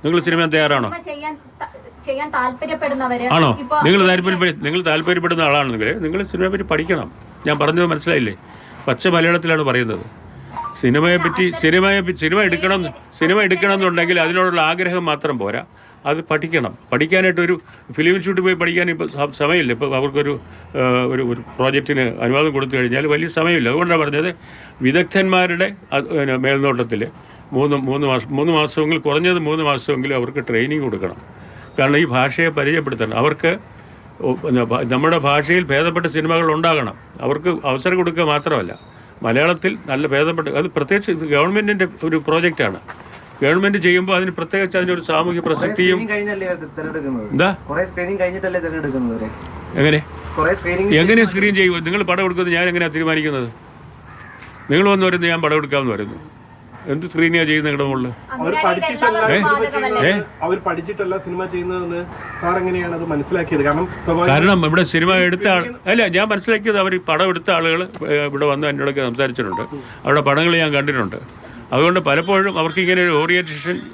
നിങ്ങൾ സിനിമ തയ്യാറാണോ? ആണോ? നിങ്ങൾ താല്പര്യപ്പെടുന്ന ആളാണെങ്കിൽ നിങ്ങൾ സിനിമയെ പറ്റി പഠിക്കണം. ഞാൻ പറഞ്ഞത് മനസ്സിലായില്ലേ? പച്ച മലയാളത്തിലാണ് പറയുന്നത്. സിനിമ എടുക്കണമെന്നുണ്ടെങ്കിൽ അതിനോടുള്ള ആഗ്രഹം മാത്രം പോരാ, അത് പഠിക്കണം. പഠിക്കാനായിട്ടൊരു ഫിലിം ഇൻസ്റ്റിറ്റ്യൂട്ടിൽ പോയി പഠിക്കാൻ ഇപ്പോൾ സമയമില്ല. ഇപ്പോൾ അവർക്കൊരു ഒരു പ്രോജക്റ്റിന് അനുവാദം കൊടുത്തു കഴിഞ്ഞാൽ വലിയ സമയമില്ല. അതുകൊണ്ടാണ് പറഞ്ഞത് വിദഗ്ധന്മാരുടെ മേൽനോട്ടത്തിൽ 3 മാസമെങ്കിലും കുറഞ്ഞത് 3 മാസമെങ്കിലും അവർക്ക് ട്രെയിനിങ് കൊടുക്കണം. കാരണം ഈ ഭാഷയെ പരിചയപ്പെടുത്തണം. അവർക്ക് നമ്മുടെ ഭാഷയിൽ ഭേദപ്പെട്ട സിനിമകൾ ഉണ്ടാകണം. അവർക്ക് അവസരം കൊടുക്കുക മാത്രമല്ല, മലയാളത്തിൽ നല്ല ഭേദപ്പെട്ട, അത് പ്രത്യേകിച്ച് ഗവൺമെൻറ്റിൻ്റെ ഒരു പ്രോജക്റ്റാണ്. ഗവൺമെൻറ് ചെയ്യുമ്പോൾ അതിന് പ്രത്യേകിച്ച് അതിനൊരു സാമൂഹ്യ പ്രസക്തിയും. എന്താ എങ്ങനെ സ്ക്രീൻ ചെയ്യുമോ? നിങ്ങൾ പടം എടുക്കുന്നത് ഞാൻ എങ്ങനെയാണ് തീരുമാനിക്കുന്നത്? നിങ്ങൾ വന്ന് വരുന്നത് ഞാൻ പടം എടുക്കാമെന്ന് പറയുന്നു. എന്ത് സ്ക്രീനിങ്ങാ ചെയ്യുന്നത് നിങ്ങളുടെ മുകളിൽ? അവർ പഠിച്ചിട്ടല്ല സിനിമ ചെയ്യുന്നതെന്ന് സാർ എങ്ങനെയാണ് അത് മനസ്സിലാക്കിയത്? കാരണം ഇവിടെ സിനിമ എടുത്ത ആൾ അല്ല, ഞാൻ മനസ്സിലാക്കിയത് അവർ പടം എടുത്ത ആളുകൾ ഇവിടെ വന്ന് എന്നോടൊക്കെ സംസാരിച്ചിട്ടുണ്ട്. അവരുടെ പടങ്ങൾ ഞാൻ കണ്ടിട്ടുണ്ട്. അതുകൊണ്ട് പലപ്പോഴും അവർക്ക് ഇങ്ങനെ ഒരു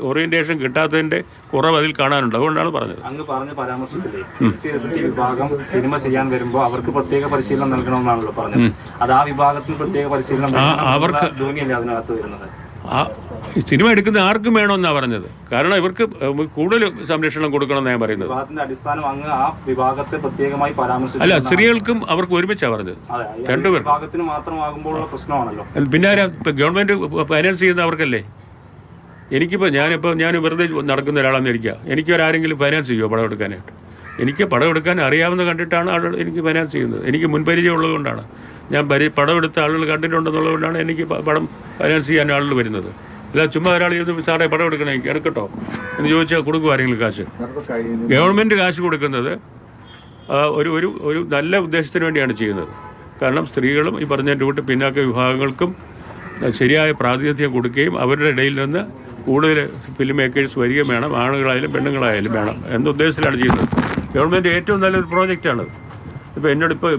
ഓറിയന്റേഷൻ കിട്ടാത്തതിന്റെ കുറവ് അതിൽ കാണാനുണ്ട്. അതുകൊണ്ടാണ് പറഞ്ഞത്. അങ്ങ് പറഞ്ഞ പരാമർശത്തില്ലേ SC/ST വിഭാഗം സിനിമ ചെയ്യാൻ വരുമ്പോൾ അവർക്ക് പ്രത്യേക പരിശീലനം നൽകണമെന്നാണല്ലോ പറഞ്ഞത്. അത് ആ വിഭാഗത്തിന് പ്രത്യേക പരിശീലനം അവർക്ക് ധോനിയല്ലേ അതിനകത്ത് വരുന്നത്? സിനിമ എടുക്കുന്ന ആർക്കും വേണമെന്നാണ് പറഞ്ഞത്. കാരണം ഇവർക്ക് കൂടുതൽ സംരക്ഷണം കൊടുക്കണമെന്ന് ഞാൻ പറയുന്നത്. അടിസ്ഥാനം അങ്ങ് ആ വിഭാഗത്തെ പ്രത്യേകമായി പരാമർശിച്ചു. അല്ല, സ്ത്രീകൾക്കും അവർക്ക് ഒരുമിച്ചാണ് പറഞ്ഞത്. രണ്ടുപേർ വിഭാഗത്തിന് മാത്രമാകുമ്പോഴുള്ള പ്രശ്നമാണല്ലോ. പിന്നെ ഗവൺമെന്റ് ഫൈനാൻസ് ചെയ്യുന്ന അവർക്കല്ലേ. ഞാൻ വെറുതെ നടക്കുന്ന ഒരാളാണെന്ന് ഇരിക്കുക. എനിക്കൊരാരെങ്കിലും ഫൈനാൻസ് ചെയ്യുമോ പടം എടുക്കാനായിട്ട്? എനിക്ക് പടം എടുക്കാൻ അറിയാവുന്ന കണ്ടിട്ടാണ് ആളുകൾ എനിക്ക് ഫൈനാൻസ് ചെയ്യുന്നത്. എനിക്ക് മുൻപരിചയം ഉള്ളതുകൊണ്ടാണ്. ഞാൻ പടം എടുത്ത ആളുകൾ കണ്ടിട്ടുണ്ടെന്നുള്ളതുകൊണ്ടാണ് എനിക്ക് പടം ഫൈനാൻസ് ചെയ്യാൻ ആളുകൾ വരുന്നത്. അല്ല ചുമ്മാ ഒരാൾ ഇരുന്ന് സാറേ പടം എടുക്കണേ എടുക്കട്ടോ എന്ന് ചോദിച്ചാൽ കൊടുക്കും ആരെങ്കിലും കാശ്? ഗവൺമെൻറ് കാശ് കൊടുക്കുന്നത് ഒരു നല്ല ഉദ്ദേശത്തിന് വേണ്ടിയാണ് ചെയ്യുന്നത്. കാരണം സ്ത്രീകളും ഈ പറഞ്ഞതിൻ്റെ കൂട്ട് പിന്നാക്ക വിഭാഗങ്ങൾക്കും ശരിയായ പ്രാതിനിധ്യം കൊടുക്കുകയും അവരുടെ ഇടയിൽ നിന്ന് കൂടുതൽ ഫിലിം മേക്കേഴ്സ് വരികയും വേണം. ആണുങ്ങളായാലും പെണ്ണുങ്ങളായാലും വേണം എന്ന ഉദ്ദേശത്തിലാണ് ചെയ്യുന്നത്. ഗവൺമെൻറ് ഏറ്റവും നല്ലൊരു പ്രോജക്റ്റാണത്. ഇപ്പോൾ എന്നോടിപ്പോൾ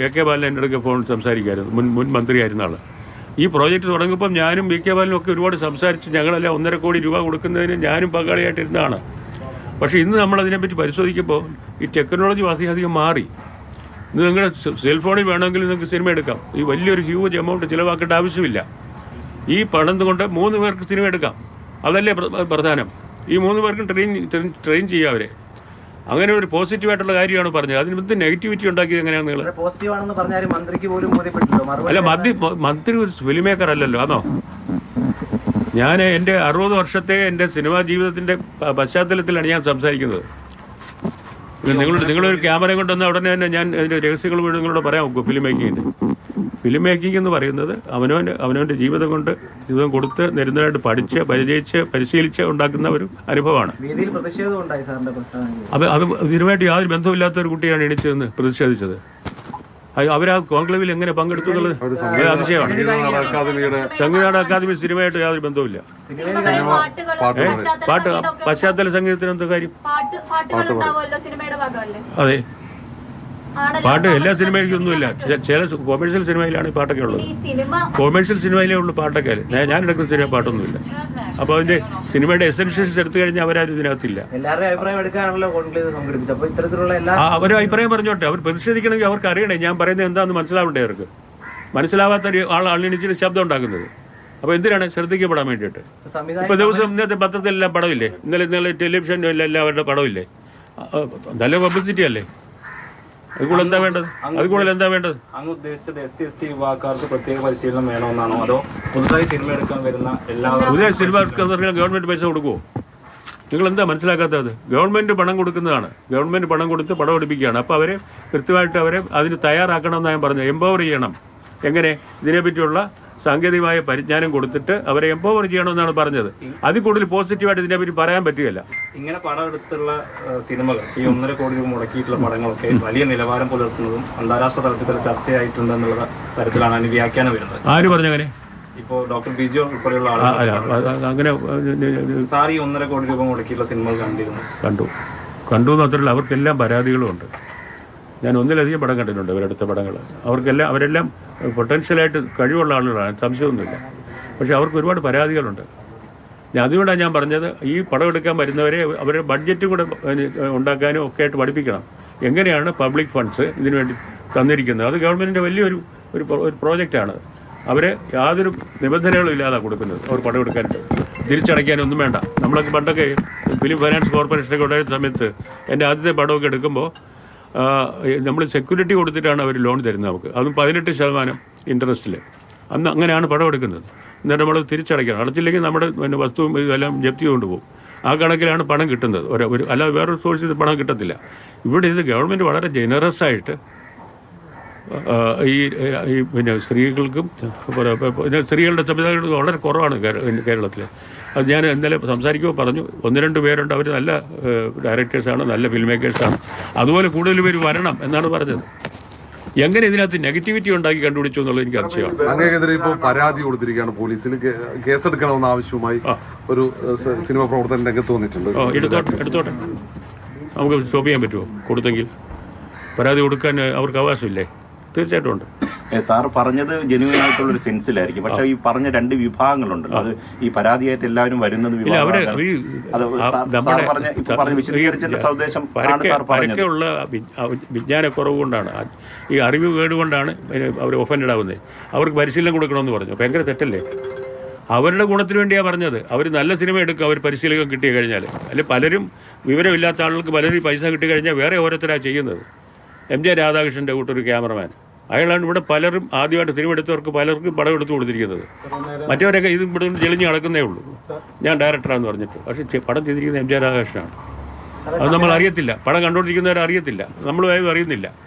AK ബാലൻ എൻ്റെ അടുക്ക ഫോൺ സംസാരിക്കായിരുന്നു. മുൻ മന്ത്രിയായിരുന്ന ആൾ. ഈ പ്രോജക്റ്റ് തുടങ്ങുമ്പം ഞാനും VK ബാലനും ഒക്കെ ഒരുപാട് സംസാരിച്ച് ഞങ്ങളെല്ലാം 1.5 കോടി രൂപ കൊടുക്കുന്നതിന് ഞാനും പങ്കാളിയായിട്ടിരുന്നതാണ്. പക്ഷേ ഇന്ന് നമ്മളതിനെപ്പറ്റി പരിശോധിക്കുമ്പോൾ ഈ ടെക്നോളജി അധികം മാറി. ഇന്ന് നിങ്ങളുടെ സെൽഫോണിൽ വേണമെങ്കിൽ നിങ്ങൾക്ക് സിനിമ എടുക്കാം. ഈ വലിയൊരു ഹ്യൂജ് എമൗണ്ട് ചിലവാക്കേണ്ട ആവശ്യമില്ല. ഈ പണം കൊണ്ട് 3 പേർക്ക് സിനിമ എടുക്കാം. അതല്ലേ പ്രധാനം. ഈ 3 പേർക്കും ട്രെയിൻ ചെയ്യുക അവരെ. അങ്ങനെ ഒരു പോസിറ്റീവായിട്ടുള്ള കാര്യമാണ് പറഞ്ഞത്. അതിന് എന്ത് നെഗറ്റിവിറ്റി ഉണ്ടാക്കിയത് എങ്ങനെയാണ് നിങ്ങൾ? അല്ല, മന്ത്രി ഒരു ഫിലിം മേക്കർ അല്ലല്ലോ. ആണോ? ഞാൻ എൻ്റെ 60 വർഷത്തെ എൻ്റെ സിനിമാ ജീവിതത്തിൻ്റെ പശ്ചാത്തലത്തിലാണ് ഞാൻ സംസാരിക്കുന്നത്. നിങ്ങളൊരു ക്യാമറ കൊണ്ടുവന്ന ഉടനെ തന്നെ ഞാൻ അതിൻ്റെ രഹസ്യങ്ങൾ മുഴുവൻ നിങ്ങളോട് പറയാൻ നോക്കും. ഫിലിം മേക്കിംഗ് എന്ന് പറയുന്നത് അവനവൻ്റെ ജീവിതം കൊടുത്ത് നിരന്തരമായിട്ട് പഠിച്ച് പരിചയിച്ച് പരിശീലിച്ച് ഉണ്ടാക്കുന്ന ഒരു അനുഭവമാണ്. അത് ഇതിനുമായിട്ട് യാതൊരു ബന്ധമില്ലാത്ത ഒരു കുട്ടിയാണ് എണീച്ചതെന്ന് പ്രതിഷേധിച്ചത്. അവർ ആ കോൺക്ലേവിൽ എങ്ങനെ പങ്കെടുത്തു എന്നുള്ളത് അതിശയമാണ്. സംഗീത അക്കാദമി സിനിമയായിട്ട് യാതൊരു ബന്ധവുമില്ല. പശ്ചാത്തല സംഗീതത്തിന് എന്താ കാര്യം? അതെ, പാട്ട് എല്ലാ സിനിമയിലൊന്നുമില്ല. ചില കൊമേഴ്ഷ്യൽ സിനിമയിലാണ് ഈ പാട്ടൊക്കെ ഉള്ളത്. കൊമേഴ്ഷ്യൽ സിനിമയിലേ ഉള്ളൂ പാട്ടൊക്കെ. ഞാൻ എടുക്കുന്ന സിനിമ പാട്ടൊന്നുമില്ല. അപ്പോൾ അതിന്റെ സിനിമയുടെ എസെൻഷ്യൽസ് എടുത്തു കഴിഞ്ഞാൽ അവരാരും ഇതിനകത്തില്ല. അവരുടെ അഭിപ്രായം പറഞ്ഞോട്ടെ. അവർ പ്രതിഷേധിക്കണമെങ്കിൽ അവർക്ക് അറിയണേ ഞാൻ പറയുന്നത് എന്താണെന്ന് മനസ്സിലാവണ്ടേ. അവർക്ക് മനസ്സിലാവാത്ത ആളെണിച്ചിട്ട് ശബ്ദം ഉണ്ടാക്കുന്നത്. അപ്പോൾ എന്തിനാണ്? ശ്രദ്ധിക്കപ്പെടാൻ വേണ്ടിയിട്ട്. ഇപ്പോൾ ദിവസം ഇന്നത്തെ പത്രത്തിലെല്ലാം പടമില്ലേ? ഇന്നലെ ടെലിവിഷനിലും എല്ലാം അവരുടെ പടമില്ലേ? നല്ല പബ്ലിസിറ്റി അല്ലേ? അതുകൂടെ എന്താ വേണ്ടത്? അങ്ങ് ഉദ്ദേശിച്ചത് SC/ST വിഭാഗക്കാർക്ക് പ്രത്യേക പരിശീലനം വേണമെന്നാണോ, അതോ പുതുതായി സിനിമ എടുക്കാൻ വരുന്ന പുതിയ സിനിമ ഗവൺമെന്റ് പൈസ കൊടുക്കുമോ? നിങ്ങൾ എന്താ മനസ്സിലാക്കാത്തത്? ഗവൺമെന്റ് പണം കൊടുക്കുന്നതാണ്. ഗവൺമെന്റ് പണം കൊടുത്ത് പടം എടുപ്പിക്കുകയാണ്. അപ്പോൾ അവരെ കൃത്യമായിട്ട് അതിന് തയ്യാറാക്കണമെന്ന് ഞാൻ പറഞ്ഞു. എംപവർ ചെയ്യണം. എങ്ങനെ? ഇതിനെപ്പറ്റിയുള്ള സാങ്കേതികമായ പരിജ്ഞാനം കൊടുത്തിട്ട് അവരെ എംപവർ ചെയ്യണമെന്നാണ് പറഞ്ഞത്. അതിൽ കൂടുതൽ പോസിറ്റീവായിട്ട് ഇതിനെപ്പറ്റി പറയാൻ പറ്റുകയില്ല. ഇങ്ങനെ പടം എടുത്തുള്ള സിനിമകൾ, ഈ 1.5 കോടി രൂപ മുടക്കിയിട്ടുള്ള പടങ്ങളൊക്കെ വലിയ നിലവാരം പുലർത്തുന്നതും അന്താരാഷ്ട്ര തലത്തിൽ ചർച്ചയായിട്ടുണ്ടെന്നുള്ള തരത്തിലാണ് അതിന് വ്യാഖ്യാനം വരുന്നത്. ആര് പറഞ്ഞങ്ങനെ? ഇപ്പോൾ ഡോക്ടർ ബിജു ഉൾപ്പെടെയുള്ള ആളുകൾ അങ്ങനെ സാർ ഈ 1.5 കോടി രൂപ മുടക്കിയിട്ടുള്ള സിനിമകൾ കണ്ടു മാത്രമല്ല അവർക്കെല്ലാം പരാതികളും ഉണ്ട്. ഞാൻ ഒന്നിലധികം പടം കണ്ടിട്ടുണ്ട് ഇവരെടുത്ത പടങ്ങൾ. അവരെല്ലാം പൊട്ടൻഷ്യലായിട്ട് കഴിവുള്ള ആളുകളാണ്, സംശയമൊന്നുമില്ല. പക്ഷേ അവർക്ക് ഒരുപാട് പരാതികളുണ്ട്. അതുകൊണ്ടാണ് ഞാൻ പറഞ്ഞത് ഈ പടം എടുക്കാൻ വരുന്നവരെ അവരുടെ ബഡ്ജറ്റും കൂടെ ഉണ്ടാക്കാനും ഒക്കെ ആയിട്ട് പഠിപ്പിക്കണം. എങ്ങനെയാണ് പബ്ലിക് ഫണ്ട്സ് ഇതിനു വേണ്ടി തന്നിരിക്കുന്നത്? അത് ഗവൺമെൻറ്റിൻ്റെ വലിയൊരു ഒരു പ്രോജക്റ്റാണ്. അവരെ യാതൊരു നിബന്ധനകളും ഇല്ലാതെ കൊടുക്കുന്നത്. അവർ പടം എടുക്കാനുണ്ട്, തിരിച്ചടയ്ക്കാനൊന്നും വേണ്ട. നമ്മളൊക്കെ പണ്ടൊക്കെ ഫിലിം ഫൈനാൻസ് കോർപ്പറേഷനൊക്കെ ഉണ്ടായിരുന്ന സമയത്ത് എൻ്റെ ആദ്യത്തെ പടമൊക്കെ എടുക്കുമ്പോൾ നമ്മൾ സെക്യൂരിറ്റി കൊടുത്തിട്ടാണ് അവർ ലോൺ തരുന്നത് നമുക്ക്. അതും 18% ഇൻട്രസ്റ്റിൽ. അന്ന് അങ്ങനെയാണ് പടം എടുക്കുന്നത്. എന്നിട്ട് നമ്മൾ തിരിച്ചടയ്ക്കണം. അടച്ചില്ലെങ്കിൽ നമ്മുടെ വസ്തുവും ഇതെല്ലാം ജപ്തി കൊണ്ടുപോകും. ആ കണക്കിലാണ് പണം കിട്ടുന്നത്. അല്ലാതെ വേറൊരു സോഴ്സിൽ പണം കിട്ടത്തില്ല. ഇവിടെ ഇത് ഗവൺമെൻറ് വളരെ ജനറസ് ആയിട്ട് ഈ പിന്നെ സ്ത്രീകൾക്കും പിന്നെ സ്ത്രീകളുടെ സംവിധാനം വളരെ കുറവാണ് കേരളത്തിൽ. അത് ഞാൻ ഇന്നലെ സംസാരിക്കുമ്പോൾ പറഞ്ഞു, 1-2 പേരുണ്ട്, അവർ നല്ല ഡയറക്ടേഴ്സാണ്, നല്ല ഫിലിം മേക്കേഴ്സാണ്, അതുപോലെ കൂടുതൽ പേര് വരണം എന്നാണ് പറഞ്ഞത്. എങ്ങനെ ഇതിനകത്ത് നെഗറ്റിവിറ്റി ഉണ്ടാക്കി കണ്ടുപിടിച്ചു എന്നുള്ളത് എനിക്ക് അതിശയമാണ്. അങ്ങനെക്കെതിരെ ഇപ്പോൾ പരാതി കൊടുത്തിരിക്കുകയാണ് പോലീസിൽ. കേസെടുക്കണമെന്ന ആവശ്യവുമായി ഒരു സിനിമ പ്രവർത്തകൻ രംഗത്ത് വന്നിട്ടുണ്ട്. എടുത്തോട്ടെ, നമുക്ക് സ്റ്റോപ്പ് ചെയ്യാൻ പറ്റുമോ? കൊടുത്തെങ്കിൽ പരാതി കൊടുക്കാൻ അവർക്ക് അവകാശമില്ലേ? തീർച്ചയായിട്ടും ഉണ്ട്. സാറ് പറഞ്ഞത് ജെന്യൂൻ ആയിട്ടുള്ളൊരു സെൻസിലായിരിക്കും. പക്ഷെ ഈ പറഞ്ഞ 2 വിഭാഗങ്ങളുണ്ടല്ലോ, അത് ഈ പരാതിയായിട്ട് എല്ലാവരും വരുന്നത് പരക്കെയുള്ള വിജ്ഞാനക്കുറവ് കൊണ്ടാണ്, ഈ അറിവ് കേടുകൊണ്ടാണ് അവർ ഒഫൻഡഡ് ആവുന്നത്. അവർക്ക് പരിശീലനം കൊടുക്കണമെന്ന് പറഞ്ഞു. ഭയങ്കര തെറ്റല്ലേ? അവരുടെ ഗുണത്തിന് വേണ്ടിയാണ് പറഞ്ഞത്. അവർ നല്ല സിനിമ എടുക്കുക, അവർ പരിശീലനം കിട്ടി കഴിഞ്ഞാൽ. അല്ലെങ്കിൽ പലരും വിവരമില്ലാത്ത ആളുകൾക്ക് പലരും പൈസ കിട്ടിക്കഴിഞ്ഞാൽ വേറെ ഓരോരുത്തരാണ് ചെയ്യുന്നത്. MJ രാധാകൃഷ്ണൻ്റെ കൂട്ടൊരു ക്യാമറമാൻ, അയാളാണ് ഇവിടെ പലരും ആദ്യമായിട്ട് സിനിമ എടുത്തവർക്ക് പലർക്കും പടം എടുത്തു കൊടുത്തിരിക്കുന്നത്. മറ്റവരൊക്കെ ഇത് ഇവിടെ ജെളിഞ്ഞ് നടക്കുന്നേ ഉള്ളൂ. ഞാൻ ഡയറക്ടറാണെന്ന് പറഞ്ഞിട്ട്. പക്ഷേ പടം ചെയ്തിരിക്കുന്നത് MJ രാധാകൃഷ്ണനാണ്. അത് നമ്മൾ അറിയത്തില്ല. പടം കണ്ടുകൊണ്ടിരിക്കുന്നവരെ അറിയത്തില്ല, നമ്മൾ അറിയുന്നില്ല.